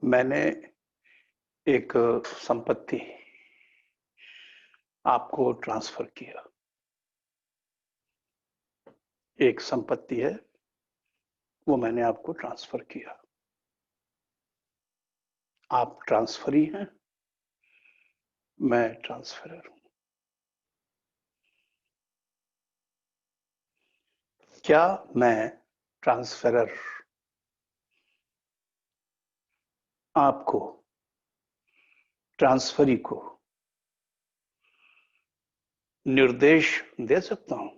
मैंने एक संपत्ति आपको ट्रांसफर किया। एक संपत्ति है, वो मैंने आपको ट्रांसफर किया। आप ट्रांसफरी हैं, मैं ट्रांसफरर हूं। क्या मैं ट्रांसफरर आपको, ट्रांसफरी को निर्देश दे सकता हूं,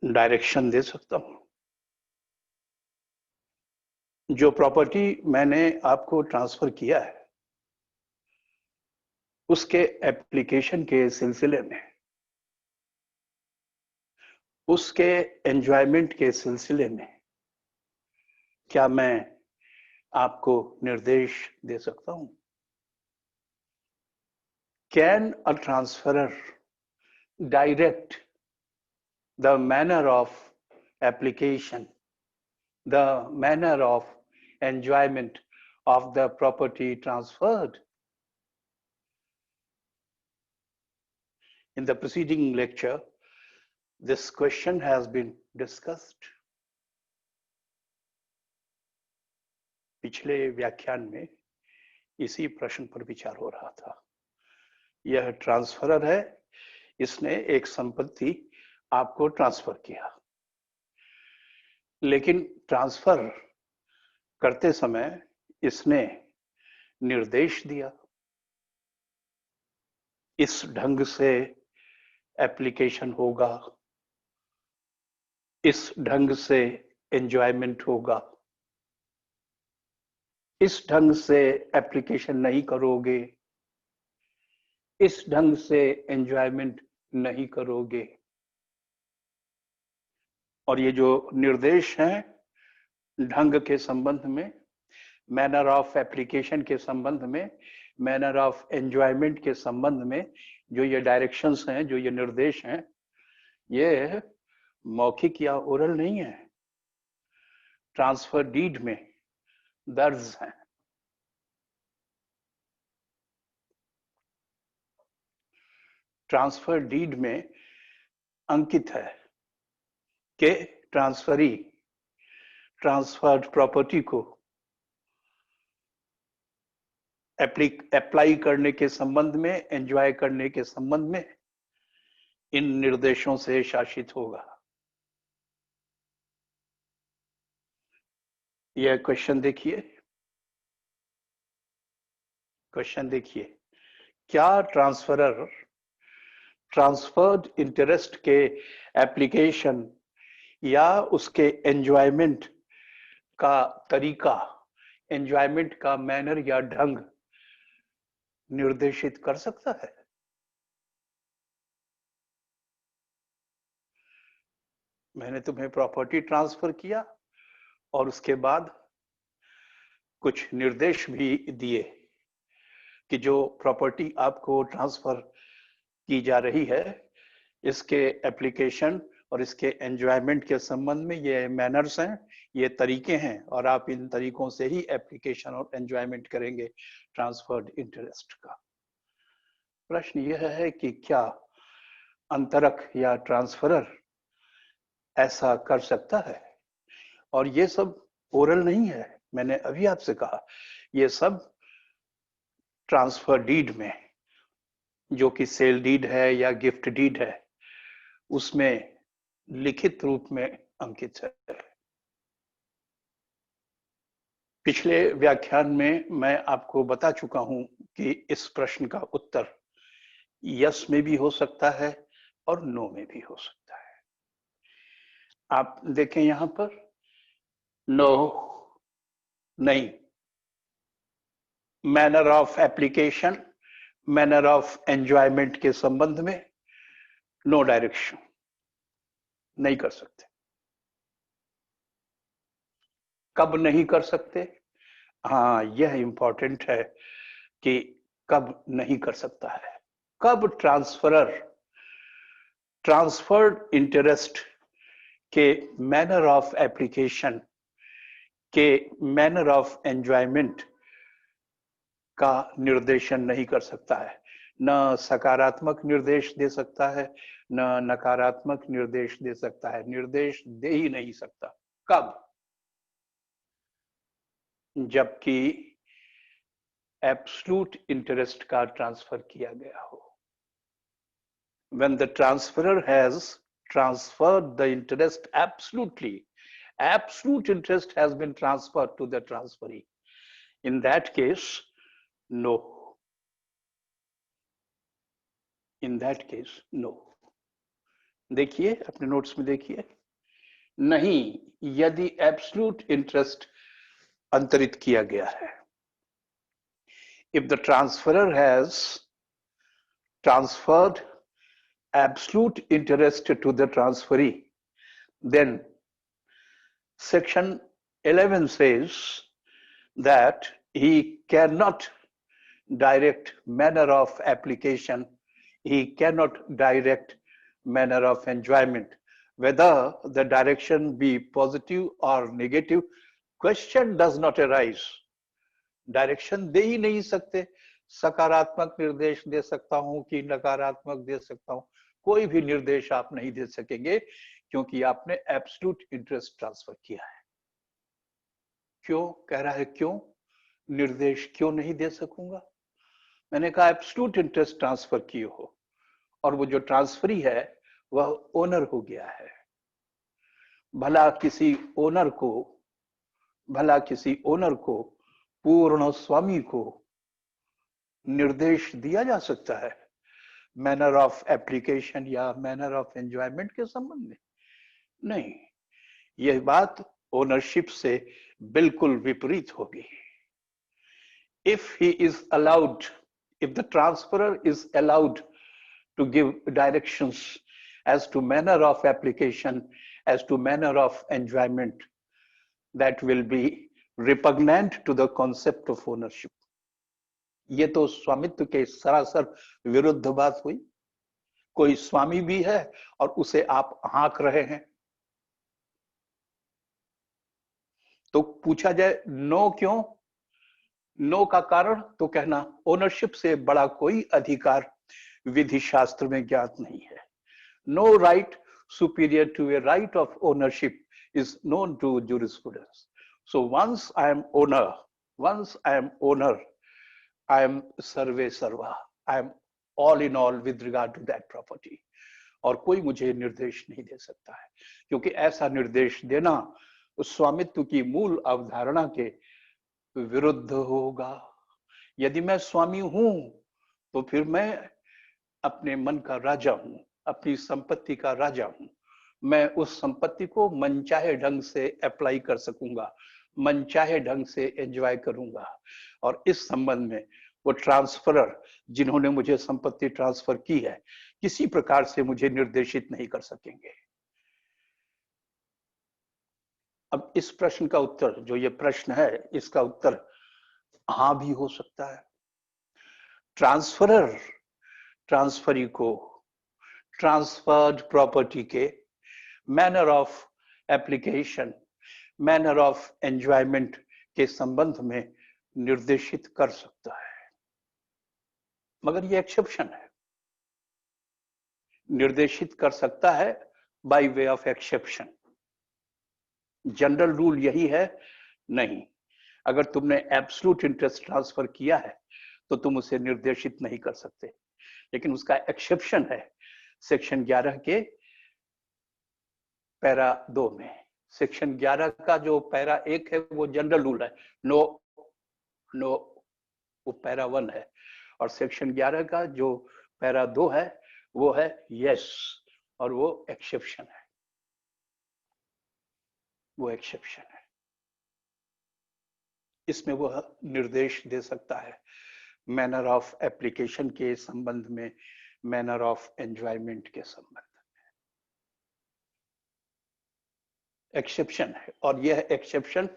डायरेक्शन दे सकता हूं? जो प्रॉपर्टी मैंने आपको ट्रांसफर किया है, उसके एप्लीकेशन के सिलसिले में, उसके एंजॉयमेंट के सिलसिले में क्या मैं आपको निर्देश दे सकता हूं? Can a transferor direct the manner of application, the manner of enjoyment of the property transferred? In the preceding lecture, this question has been discussed. पिछले व्याख्यान में इसी प्रश्न पर विचार हो रहा था। यह ट्रांसफरर है, इसने एक संपत्ति आपको ट्रांसफर किया, लेकिन ट्रांसफर करते समय इसने निर्देश दिया, इस ढंग से एप्लीकेशन होगा, इस ढंग से एंजॉयमेंट होगा, इस ढंग से एप्लीकेशन नहीं करोगे, इस ढंग से एंजॉयमेंट नहीं करोगे। और ये जो निर्देश हैं ढंग के संबंध में, मैनर ऑफ एप्लीकेशन के संबंध में, मैनर ऑफ एंजॉयमेंट के संबंध में, जो ये डायरेक्शंस हैं, जो ये निर्देश हैं, ये मौखिक या ओरल नहीं है, ट्रांसफर डीड में दर्ज हैं। ट्रांसफर डीड में अंकित है कि ट्रांसफरी ट्रांसफर्ड प्रॉपर्टी को अप्लाई करने के संबंध में, एंजॉय करने के संबंध में इन निर्देशों से शासित होगा। यह क्वेश्चन देखिए, क्वेश्चन देखिए, क्या ट्रांसफरर ट्रांसफर्ड इंटरेस्ट के एप्लीकेशन या उसके एंजॉयमेंट का तरीका, एंजॉयमेंट का मैनर या ढंग निर्देशित कर सकता है? मैंने तुम्हें प्रॉपर्टी ट्रांसफर किया और उसके बाद कुछ निर्देश भी दिए कि जो प्रॉपर्टी आपको ट्रांसफर की जा रही है, इसके एप्लीकेशन और इसके एंजॉयमेंट के संबंध में ये मैनर्स हैं, ये तरीके हैं, और आप इन तरीकों से ही एप्लीकेशन और एंजॉयमेंट करेंगे ट्रांसफर्ड इंटरेस्ट का। प्रश्न यह है कि क्या अंतरक या ट्रांसफरर ऐसा कर सकता है? और ये सब ओरल नहीं है, मैंने अभी आपसे कहा, ये सब ट्रांसफर डीड में, जो कि सेल डीड है या गिफ्ट डीड है, उसमें लिखित रूप में अंकित है। पिछले व्याख्यान में मैं आपको बता चुका हूं कि इस प्रश्न का उत्तर यस में भी हो सकता है और नो में भी हो सकता है। आप देखें यहां पर, नो, नहीं, manner of application, manner of enjoyment के संबंध में नो डायरेक्शन, नहीं कर सकते। कब नहीं कर सकते? हाँ, यह इंपॉर्टेंट है कि कब नहीं कर सकता है। कब ट्रांसफरर ट्रांसफर्ड इंटरेस्ट के मैनर ऑफ एप्लीकेशन के मैनर ऑफ एंजॉयमेंट का निर्देशन नहीं कर सकता है, न सकारात्मक निर्देश दे सकता है, न नकारात्मक निर्देश दे सकता है, निर्देश दे ही नहीं सकता। कब? जबकि एब्सोल्यूट इंटरेस्ट का ट्रांसफर किया गया हो। When the transferor has transferred the interest absolutely, absolute interest has been transferred to the transferee. In that case, no. In that case, no. देखिए अपने नोट्स में देखिए, नहीं यदि एब्सोल्यूट इंटरेस्ट अंतरित किया गया है। If the transferor has transferred absolute interest to the transferee, then section 11 says that he cannot direct manner of application, he cannot direct manner of enjoyment, whether the direction be positive or negative, question does not arise. Direction दे ही नहीं सकते, सकारात्मक निर्देश दे सकता हूं कि नकारात्मक दे सकता हूं, कोई भी निर्देश आप नहीं दे सकेंगे क्योंकि आपने एब्सोल्यूट इंटरेस्ट ट्रांसफर किया है। क्यों कह रहा है, क्यों निर्देश क्यों नहीं दे सकूंगा? मैंने कहा एब्सोल्यूट इंटरेस्ट ट्रांसफर किए हो और वो जो ट्रांसफरी है वह ओनर हो गया है। भला किसी ओनर को पूर्ण स्वामी को निर्देश दिया जा सकता है मैनर ऑफ एप्लीकेशन या मैनर ऑफ एंजॉयमेंट के संबंध में? नहीं, यह बात ओनरशिप से बिल्कुल विपरीत होगी। If he is allowed, if the transferor is allowed to give directions as to manner of application, as to manner of enjoyment, that will be repugnant to the concept of ownership. ये तो स्वामित्व के सरासर विरुद्ध बात हुई। कोई स्वामी भी है और उसे आप हाँक रहे हैं। तो पूछा जाए नो क्यों? नो का कारण तो कहना ओनरशिप से बड़ा कोई अधिकार विधि शास्त्र में ज्ञात नहीं है। No right superior to a right of ownership is known to jurisprudence. So once I am owner, I am सर्वे सर्वा, I am all in all with regard to that property. और कोई मुझे निर्देश नहीं दे सकता है, क्योंकि ऐसा निर्देश देना उस स्वामित्व की मूल अवधारणा के विरुद्ध होगा। यदि मैं स्वामी हूं तो फिर मैं अपने मन का राजा हूं, अपनी संपत्ति का राजा हूं। मैं उस संपत्ति को मनचाहे ढंग से अप्लाई कर सकूंगा, मनचाहे ढंग से एंजॉय करूंगा। और इस संबंध में वो ट्रांसफरर जिन्होंने मुझे संपत्ति ट्रांसफर की है किसी प्रकार से मुझे निर्देशित नहीं कर सकेंगे। अब इस प्रश्न का उत्तर, जो ये प्रश्न है, इसका उत्तर हाँ भी हो सकता है। ट्रांसफरर ट्रांसफरी को ट्रांसफर्ड प्रॉपर्टी के manner of application, manner of enjoyment के संबंध में निर्देशित कर सकता है, मगर ये एक्सेप्शन है। निर्देशित कर सकता है by way of exception. General rule यही है, नहीं। अगर तुमने एब्सोल्यूट इंटरेस्ट ट्रांसफर किया है तो तुम उसे निर्देशित नहीं कर सकते, लेकिन उसका एक्सेप्शन है सेक्शन 11 के पैरा 2 में। सेक्शन 11 का जो पैरा 1 है वो जनरल रूल है, नो नो, वो पैरा 1 है। और सेक्शन 11 का जो पैरा 2 है वो है यस, और वो एक्सेप्शन है, वो एक्सेप्शन है। इसमें वह निर्देश दे सकता है मैनर ऑफ एप्लीकेशन के संबंध में, मैनर ऑफ एंजॉयमेंट के संबंध में। एक्सेप्शन है, और यह एक्सेप्शन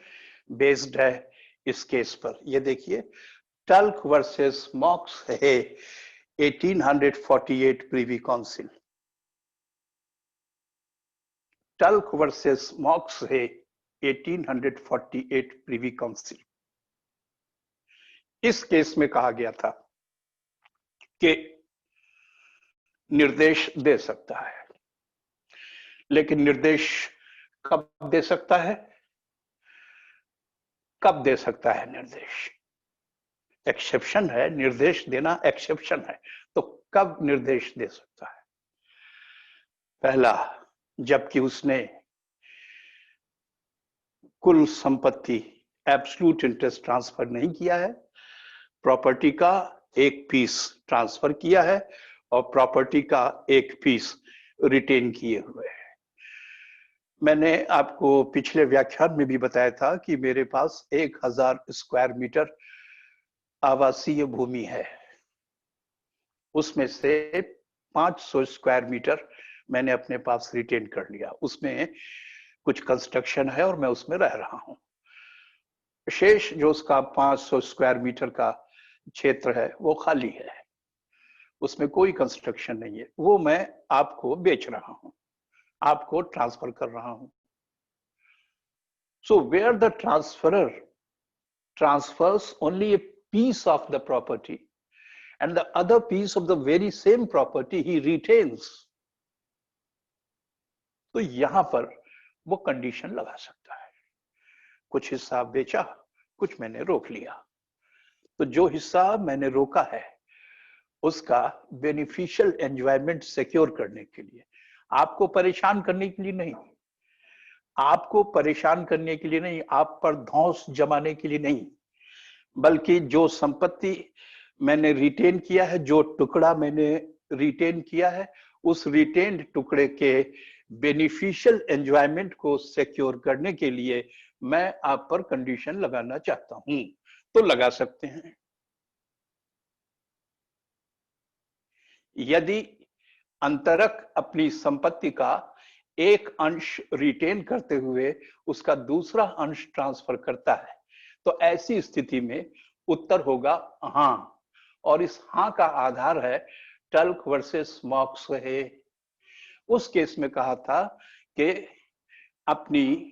बेस्ड है इस केस पर। ये देखिए, टल्क वर्सेस मॉक्स है 1848 प्रीवी काउंसिल। टल्क वर्सेस मॉक्स है 1848 प्रीवी काउंसिल। इस केस में कहा गया था कि निर्देश दे सकता है, लेकिन निर्देश कब दे सकता है? कब दे सकता है निर्देश? एक्सेप्शन है, निर्देश देना एक्सेप्शन है, तो कब निर्देश दे सकता है? पहला, जबकि उसने कुल संपत्ति एब्सोल्यूट इंटरेस्ट ट्रांसफर नहीं किया है, प्रॉपर्टी का एक पीस ट्रांसफर किया है और प्रॉपर्टी का एक पीस रिटेन किए हुए है। मैंने आपको पिछले व्याख्यान में भी बताया था कि मेरे पास 1000 स्क्वायर मीटर आवासीय भूमि है, उसमें से 500 स्क्वायर मीटर मैंने अपने पास रिटेन कर लिया, उसमें कुछ कंस्ट्रक्शन है और मैं उसमें रह रहा हूं। शेष जो उसका 500 स्क्वायर मीटर का क्षेत्र है वो खाली है, उसमें कोई कंस्ट्रक्शन नहीं है, वो मैं आपको बेच रहा हूं, आपको ट्रांसफर कर रहा हूं। So where the transferor transfers only a piece of the property and the other piece of the very same property he retains, तो यहां पर वो कंडीशन लगा सकता है। कुछ हिस्सा बेचा, कुछ मैंने रोक लिया, तो जो हिस्सा मैंने रोका है उसका बेनिफिशियल एंजॉयमेंट सिक्योर करने के लिए, आपको परेशान करने के लिए नहीं, आपको परेशान करने के लिए नहीं, आप पर धौंस जमाने के लिए नहीं, बल्कि जो संपत्ति मैंने रिटेन किया है, जो टुकड़ा मैंने रिटेन किया है, उस रिटेन्ड टुकड़े के बेनिफिशियल एंजॉयमेंट को सिक्योर करने के लिए मैं आप पर कंडीशन लगाना चाहता हूं, तो लगा सकते हैं। यदि अंतरक अपनी संपत्ति का एक अंश रिटेन करते हुए उसका दूसरा अंश ट्रांसफर करता है, तो ऐसी स्थिति में उत्तर होगा हां, और इस हां का आधार है टल्क वर्सेस मॉक्सवे। उस केस में कहा था कि अपनी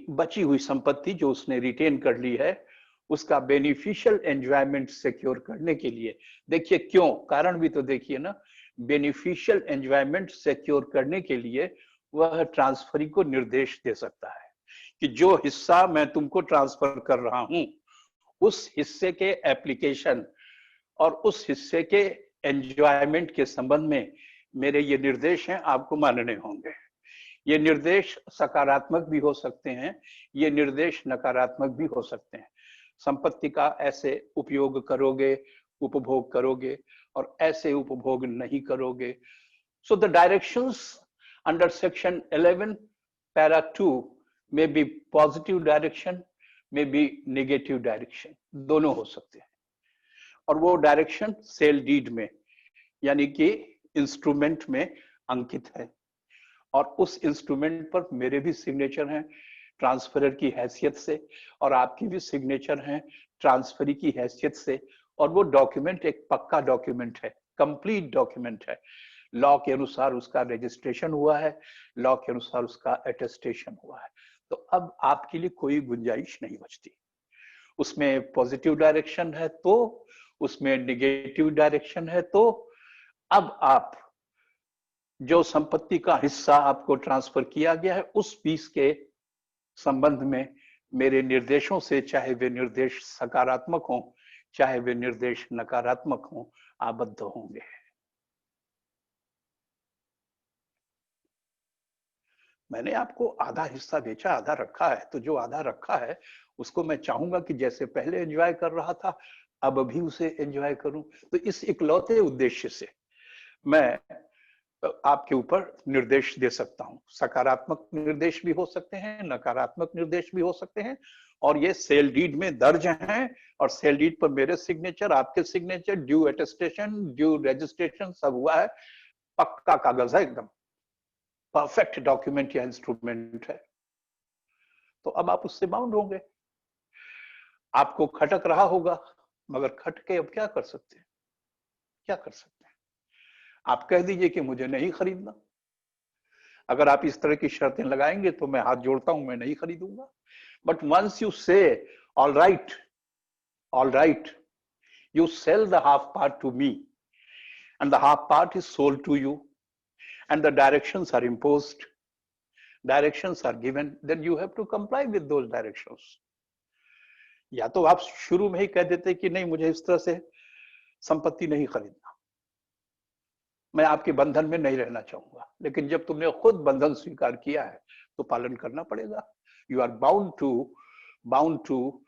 बची हुई संपत्ति जो उसने रिटेन कर ली है, उसका बेनिफिशियल एंजॉयमेंट सिक्योर करने के लिए, देखिए क्यों, कारण भी तो देखिए ना, बेनिफिशियल एंजॉयमेंट सिक्योर करने के लिए वह ट्रांसफरी को निर्देश दे सकता है कि जो हिस्सा मैं तुमको ट्रांसफर कर रहा हूं, उस हिस्से के एप्लीकेशन और उस हिस्से के एंजॉयमेंट के संबंध में मेरे ये निर्देश हैं, आपको मानने होंगे। ये निर्देश सकारात्मक भी हो सकते हैं, ये निर्देश नकारात्मक भी हो सकते हैं। संपत्ति का ऐसे उपयोग करोगे, उपभोग करोगे, और ऐसे उपभोग नहीं करोगे। So the directions under section 11 para 2 may be positive direction, may be negative direction, दोनों हो सकते हैं। और वो डायरेक्शन सेल डीड में यानी कि इंस्ट्रूमेंट में अंकित है, और उस इंस्ट्रूमेंट पर मेरे भी सिग्नेचर हैं ट्रांसफरर की हैसियत से, और आपकी भी सिग्नेचर हैं ट्रांसफरी की हैसियत से, और वो डॉक्यूमेंट एक पक्का डॉक्यूमेंट है, कंप्लीट डॉक्यूमेंट है। लॉ के अनुसार उसका रजिस्ट्रेशन हुआ है, लॉ के अनुसार उसका अटेस्टेशन हुआ है, तो अब आपके लिए कोई गुंजाइश नहीं बचती। उसमें पॉजिटिव डायरेक्शन है तो, उसमें नेगेटिव डायरेक्शन है तो, अब आप जो संपत्ति का हिस्सा आपको ट्रांसफर किया गया है उस पीस के संबंध में मेरे निर्देशों से, चाहे वे निर्देश सकारात्मक हों चाहे वे निर्देश नकारात्मक हों, आबद्ध होंगे। मैंने आपको आधा हिस्सा बेचा, आधा रखा है, तो जो आधा रखा है उसको मैं चाहूंगा कि जैसे पहले एंजॉय कर रहा था अब भी उसे एंजॉय करूं। तो इस इकलौते उद्देश्य से मैं आपके ऊपर निर्देश दे सकता हूं। सकारात्मक निर्देश भी हो सकते हैं, नकारात्मक निर्देश भी हो सकते हैं, और ये सेल डीड में दर्ज हैं, और सेल डीड पर मेरे सिग्नेचर, आपके signature, due attestation, due registration सब हुआ है, पक्का कागज है, एकदम परफेक्ट डॉक्यूमेंट या इंस्ट्रूमेंट है। तो अब आप उससे बाउंड होंगे। आपको खटक रहा होगा, मगर खटके अब क्या कर सकते हैं, क्या कर सकते हैं? आप कह दीजिए कि मुझे नहीं खरीदना, अगर आप इस तरह की शर्तें लगाएंगे तो मैं हाथ जोड़ता हूं, मैं नहीं खरीदूंगा। बट वंस यू से all right, all right, you sell the half part to me and the half part is sold to you and the directions are imposed, directions are given, then you have to comply with those directions. या तो आप शुरू में ही कह देते कि नहीं मुझे इस तरह से संपत्ति नहीं खरीदना, मैं आपके बंधन में नहीं रहना चाहूंगा, लेकिन जब तुमने खुद बंधन स्वीकार किया है तो पालन करना पड़ेगा। You are bound to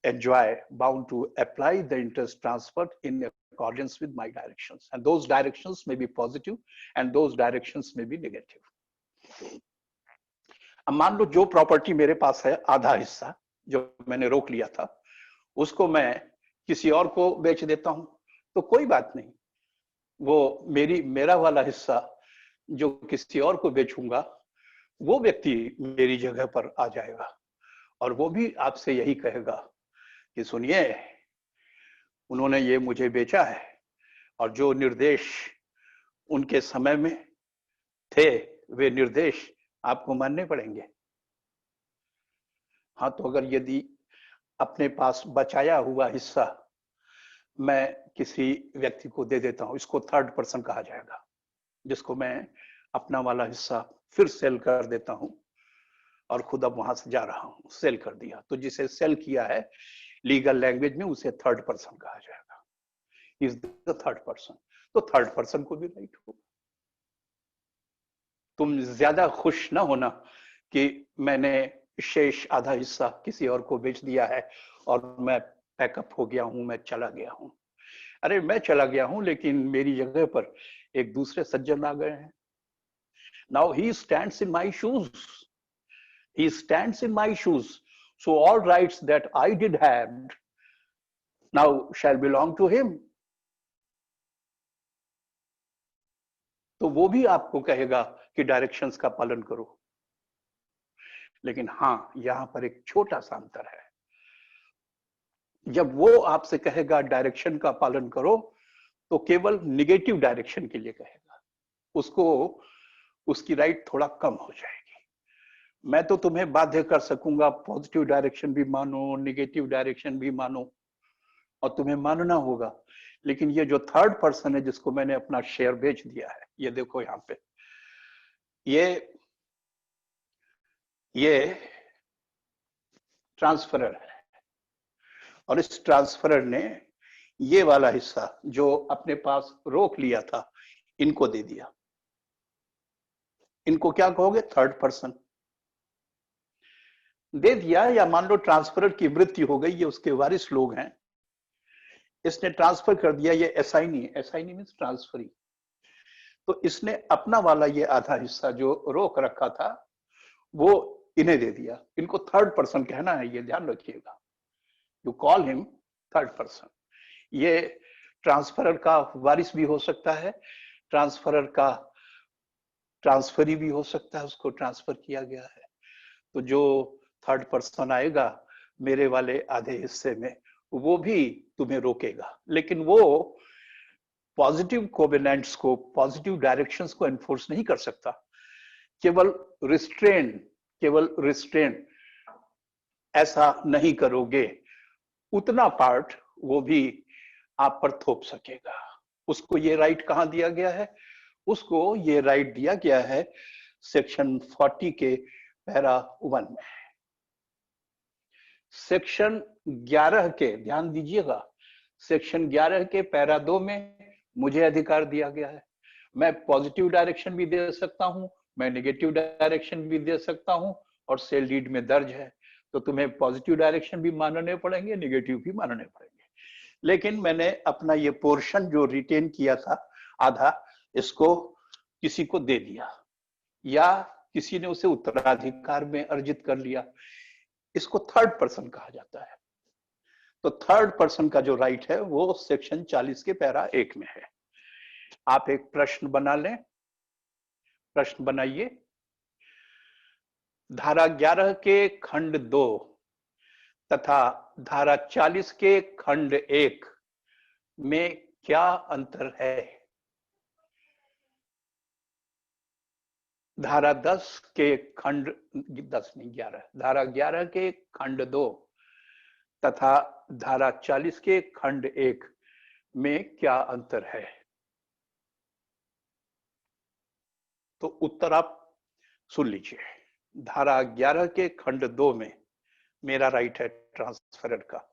enjoy, bound to apply the interest transferred in accordance with my directions, and those directions may be positive and those directions may be negative. अब मान लो जो प्रॉपर्टी मेरे पास है, आधा हिस्सा जो मैंने रोक लिया था, उसको मैं किसी और को बेच देता हूं तो कोई बात नहीं, वो मेरा वाला हिस्सा जो किसी और को बेचूंगा वो व्यक्ति मेरी जगह पर आ जाएगा और वो भी आपसे यही कहेगा कि सुनिए, उन्होंने ये मुझे बेचा है और जो निर्देश उनके समय में थे वे निर्देश आपको मानने पड़ेंगे। हाँ, तो अगर यदि अपने पास बचाया हुआ हिस्सा मैं किसी व्यक्ति को दे देता हूं, इसको थर्ड पर्सन कहा जाएगा, जिसको मैं अपना वाला हिस्सा फिर सेल कर देता हूं और खुद अब वहां से जा रहा हूं, सेल कर दिया, तो जिसे सेल किया है लीगल लैंग्वेज में उसे थर्ड पर्सन कहा जाएगा, इज द थर्ड पर्सन। तो थर्ड पर्सन को भी राइट होगा। तुम ज्यादा खुश ना होना कि मैंने शेष आधा हिस्सा किसी और को बेच दिया है और मैं पैकअप हो गया हूं, मैं चला गया हूं। अरे मैं चला गया हूं लेकिन मेरी जगह पर एक दूसरे सज्जन आ गए हैं। Now he stands in my shoes, he stands in my shoes, so all rights that I did have now shall belong to him. तो वो भी आपको कहेगा कि डायरेक्शंस का पालन करो, लेकिन हाँ यहां पर एक छोटा सा अंतर है। जब वो आपसे कहेगा डायरेक्शन का पालन करो तो केवल निगेटिव डायरेक्शन के लिए कहेगा, उसको उसकी राइट थोड़ा कम हो जाएगी। मैं तो तुम्हें बाध्य कर सकूंगा पॉजिटिव डायरेक्शन भी मानो, निगेटिव डायरेक्शन भी मानो, और तुम्हें मानना होगा, लेकिन ये जो थर्ड पर्सन है जिसको मैंने अपना शेयर बेच दिया है, ये देखो यहाँ पे, ये ट्रांसफरर है और इस ट्रांसफरर ने ये वाला हिस्सा जो अपने पास रोक लिया था इनको दे दिया। इनको क्या कहोगे? थर्ड पर्सन दे दिया, या मान लो ट्रांसफरर की मृत्यु हो गई, ये उसके वारिस लोग हैं, इसने ट्रांसफर कर दिया, ये एसाइनी, एसाइनी मींस ट्रांसफरी, तो इसने अपना वाला ये आधा हिस्सा जो रोक रखा था वो इन्हें दे दिया। इनको थर्ड पर्सन कहना है, ये ध्यान रखिएगा, you call him third person. ये ट्रांसफरर का वारिस भी हो सकता है, ट्रांसफरर का ट्रांसफरी भी हो सकता है, उसको ट्रांसफर किया गया है। तो जो थर्ड पर्सन आएगा मेरे वाले आधे हिस्से में, वो भी तुम्हें रोकेगा, लेकिन वो पॉजिटिव कोवेनेंट्स को, पॉजिटिव डायरेक्शंस को एनफोर्स नहीं कर सकता, केवल रिस्ट्रेन ऐसा नहीं करोगे, उतना पार्ट वो भी आप पर थोप सकेगा। उसको ये राइट कहां दिया गया है? उसको ये राइट दिया गया है सेक्शन 40 के पैरा 1 में। सेक्शन 11 के, ध्यान दीजिएगा, सेक्शन 11 के पैरा 2 में मुझे अधिकार दिया गया है, मैं पॉजिटिव डायरेक्शन भी दे सकता हूं, मैं नेगेटिव डायरेक्शन भी दे सकता हूं, और सेल डीड में दर्ज है तो तुम्हें पॉजिटिव डायरेक्शन भी मानने पड़ेंगे, नेगेटिव भी मानने पड़ेंगे। लेकिन मैंने अपना ये पोर्शन जो रिटेन किया था आधा, इसको किसी को दे दिया या किसी ने उसे उत्तराधिकार में अर्जित कर लिया, इसको थर्ड पर्सन कहा जाता है। तो थर्ड पर्सन का जो राइट है वो सेक्शन 40 के पैरा 1 में है। आप एक प्रश्न बना लें, प्रश्न बनाइए, धारा 11 के खंड 2 तथा धारा 40 के खंड 1 में क्या अंतर है? धारा 10 के खंड 10 नहीं 11, धारा 11 के खंड 2 तथा धारा 40 के खंड 1 में क्या अंतर है? तो उत्तर आप सुन लीजिए। धारा 11 के खंड 2 में मेरा राइट है ट्रांसफरर का,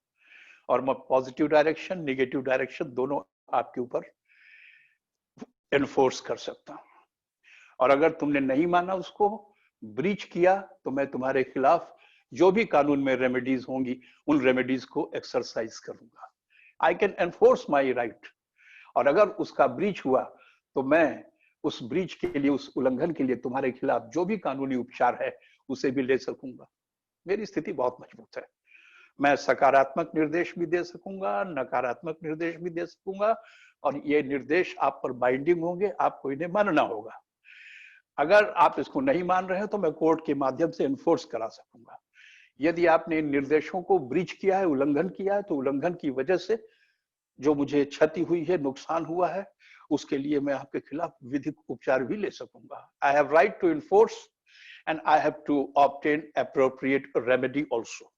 और मैं पॉजिटिव डायरेक्शन नेगेटिव डायरेक्शन दोनों आपके ऊपर एनफोर्स कर सकता हूं, और अगर तुमने नहीं माना, उसको ब्रीच किया, तो मैं तुम्हारे खिलाफ जो भी कानून में रेमेडीज होंगी उन रेमेडीज को एक्सरसाइज करूंगा। I can enforce my right, और अगर उसका ब्रीच हुआ तो मैं उस ब्रीच के लिए, उस उल्लंघन के लिए तुम्हारे खिलाफ जो भी कानूनी उपचार है उसे भी ले सकूंगा। मेरी स्थिति बहुत मजबूत है। मैं सकारात्मक निर्देश भी दे सकूंगा, नकारात्मक निर्देश भी दे सकूंगा, और ये निर्देश आप पर बाइंडिंग होंगे, आपको इन्हें मानना होगा। अगर आप इसको नहीं मान रहे हैं तो मैं कोर्ट के माध्यम से एनफोर्स करा सकूंगा। यदि आपने इन निर्देशों को ब्रीच किया है, उल्लंघन किया है, तो उल्लंघन की वजह से जो मुझे क्षति हुई है, नुकसान हुआ है, उसके लिए मैं आपके खिलाफ विधिक उपचार भी ले सकूंगा। I have right to enforce and I have to obtain appropriate remedy also.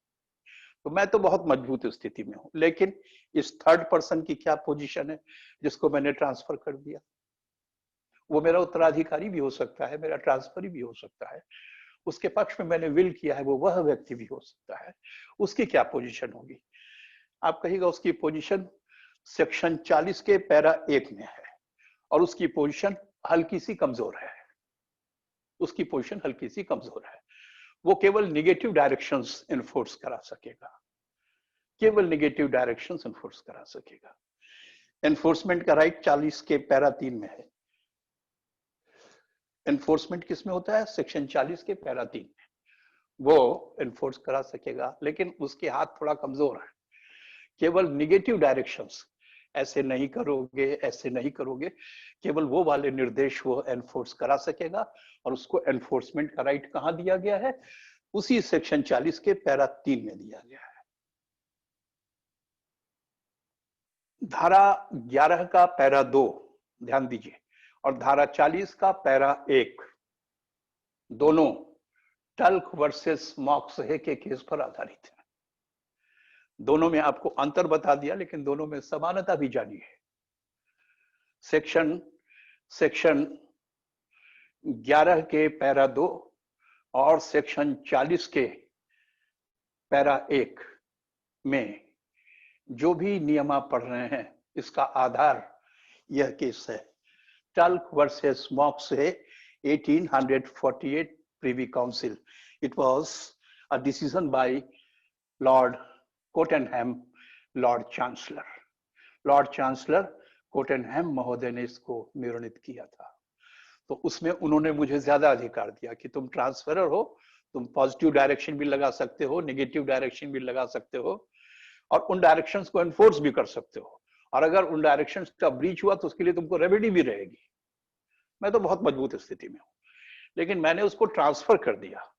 तो मैं तो बहुत मजबूत स्थिति में हूं, लेकिन इस थर्ड पर्सन की क्या पोजीशन है जिसको मैंने ट्रांसफर कर दिया? वो मेरा उत्तराधिकारी भी हो सकता है, मेरा ट्रांसफरी भी हो सकता है, उसके पक्ष में मैंने विल किया है वो वह व्यक्ति भी हो सकता है। उसकी क्या पोजीशन होगी? आप कहिएगा उसकी पोजीशन सेक्शन 40 के पैरा 1 में है, और उसकी पोजीशन हल्की सी कमजोर है। उसकी पोजीशन हल्की सी कमजोर है। वो केवल निगेटिव डायरेक्शंस इन्फोर्स करा सकेगा, केवल निगेटिव डायरेक्शंस इन्फोर्स करा सकेगा। एनफोर्समेंट का राइट 40 के पैरा 3 में है। एनफोर्समेंट किसमें होता है? सेक्शन 40 के पैरा 3 में। वो एनफोर्स करा सकेगा, लेकिन उसके हाथ थोड़ा कमजोर है। केवल निगेटिव डायरेक्शंस, ऐसे नहीं करोगे, ऐसे नहीं करोगे, केवल वो वाले निर्देश वो एनफोर्स करा सकेगा, और उसको एनफोर्समेंट का राइट कहां दिया गया है? उसी सेक्शन 40 के पैरा 3 में दिया गया है। धारा 11 का पैरा 2 ध्यान दीजिए, और धारा 40 का पैरा 1 दोनों टल्क वर्सेस मॉक्सहे के केस पर आधारित है। दोनों में आपको अंतर बता दिया, लेकिन दोनों में समानता भी जानी है। सेक्शन 11 के पैरा 2 और सेक्शन 40 के पैरा 1 में जो भी नियम आप पढ़ रहे हैं, इसका आधार यह केस है, Tulk versus Moxhay 1848 Privy Council. It was a decision by Lord Cottenham, Lord Chancellor Cottenham महोदय ने इसको निर्णित किया था। तो उसमें उन्होंने मुझे ज्यादा अधिकार दिया कि तुम ट्रांसफरर हो, तुम पॉजिटिव डायरेक्शन भी लगा सकते हो, नेगेटिव डायरेक्शन भी लगा सकते हो, और उन डायरेक्शंस को एनफोर्स भी कर सकते हो, और अगर उन डायरेक्शंस का ब्रीच हुआ तो उसके लिए तुमको रेमेडी भी रहेगी। मैं तो बहुत मजबूत स्थिति में हूं, लेकिन मैंने उसको ट्रांसफर कर दिया,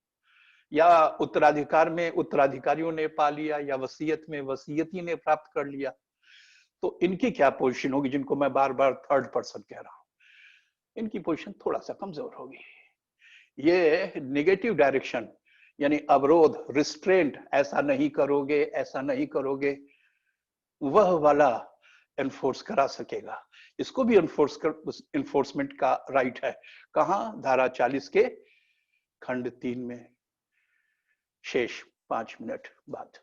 या उत्तराधिकार में उत्तराधिकारियों ने पा लिया, या वसीयत में वसीयती ने प्राप्त कर लिया। तो इनकी क्या पोजीशन होगी, जिनको मैं बार बार थर्ड पर्सन कह रहा हूं? इनकी पोजीशन थोड़ा सा कमजोर होगी। ये नेगेटिव डायरेक्शन यानी अवरोध, रिस्ट्रेंट, ऐसा नहीं करोगे, ऐसा नहीं करोगे, वह वाला एनफोर्स करा सकेगा। इसको भी एनफोर्समेंट का राइट है। कहां? धारा 40 के खंड 3 में। शेष 5 मिनट बाद।